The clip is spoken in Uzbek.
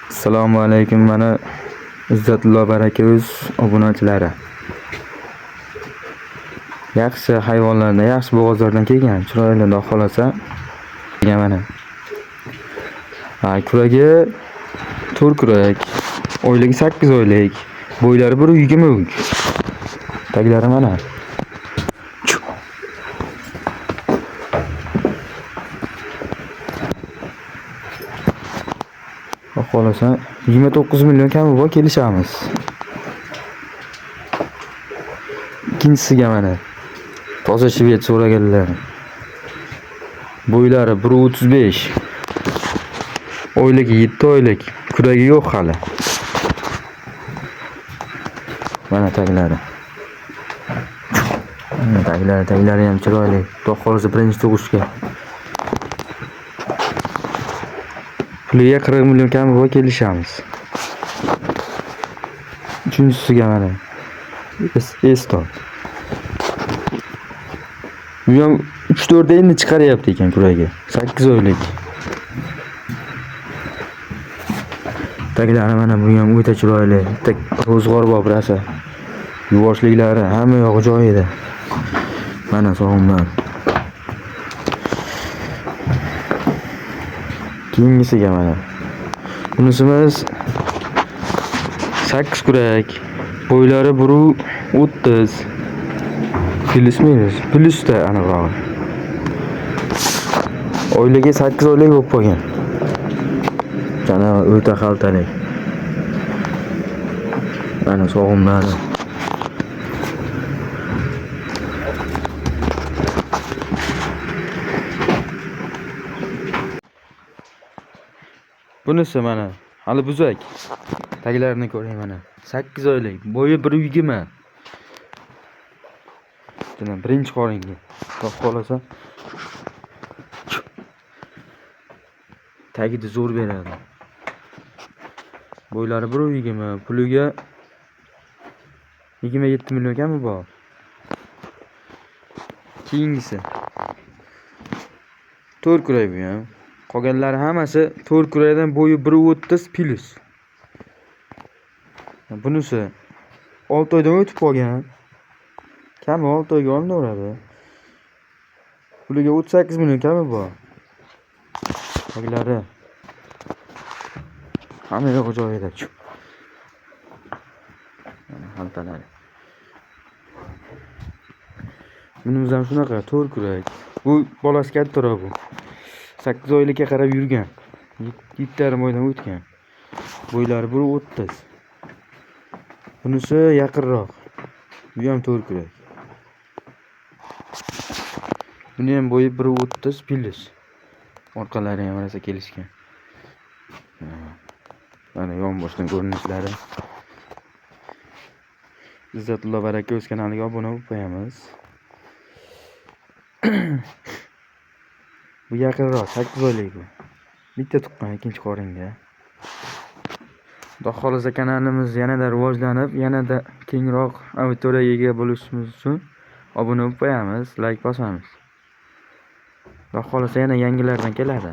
Assalomu alaykum, mana Izzatullo baraka o'z obunachilari. Yaxshi hayvonlardan, yaxshi bo'g'ozlardan kelgan, chiroyli xudo xolasa. Mana. Kuragi 4 kurak, oyligi 8 oylik, bo'ylari 1.20. Taglari mana. Xohlasa 29 million kami bor, kelishamiz. Ikkinchisiga mana toza shved so'raganlar. Bo'ylari 1.35. Oyligi 7 oylik, kuragi yo'q hali. Mana taglari. Taglari ham chiroyli. Xudo xolasa birinchi tug'ishga. Puliga 40 million kami bor, kelishamiz. Uchinchisiga mana Eston. Bu ham 3-4 endi chiqaryapti ekan kuraga. 8 oylik. Taglari mana bu ham o'ta chiroyli. Ro'zg'or bor birasi. Yuvoshliklari hamma yog'i joyida. Mana sog'imlar. Keyingisiga mana. Bunisimiz 8 kurak. Bo'ylari 1.30. Plusda aniqroq. Oyligi 8 oylik bo'lib qolgan. Jana o'ta xaltali. Mana sog'imlari. Bunisi mana hali buzak. Taglarini ko'ring mana. 8 oylik, bo'yi 1.20. Mana birinchi qoringa. Xudo xolasa tagida zo'r beradi. Bo'ylari 1.20, puliga 27 million kami bor. Keyingisi 4 kurak bu ham. Qolganlari hammasi 4 kurakdan bo'yi 1.30 plus. Bunisi 6 oydan o'tib qolgan. Kami 6 oyga olinaveradi. Puliga 38 million kami bor. Taglari hamma yo'q joyida. Mana xaltalari. Bunimiz ham shunaqa 4 kurak. Bu bolasi kattaroq bu. 8 oylikka qarab yurgan. 7,5 oydan o'tgan. Bo'ylari 1.30. Bunisi yaqinroq. Bu ham 4 kurak. Buni ham bo'yi 1.30 plus. Orqalari ham rosa kelishgan. Mana yonboshdan ko'rinishlari. Izzatullo baraka o'z kanaliga obuna bo'lib qo'yamiz. Bu yaqinroq 8 oylik bu. Bitta tuqqan ikkinchi qoringa. Xudo xolasa kanalimiz yanada rivojlanib, yanada kengroq auditoriyaga ega bo'lishimiz uchun obuna bo'lib qo'yamiz, like bosamiz. Xudo xolasa yana yangilardan keladi.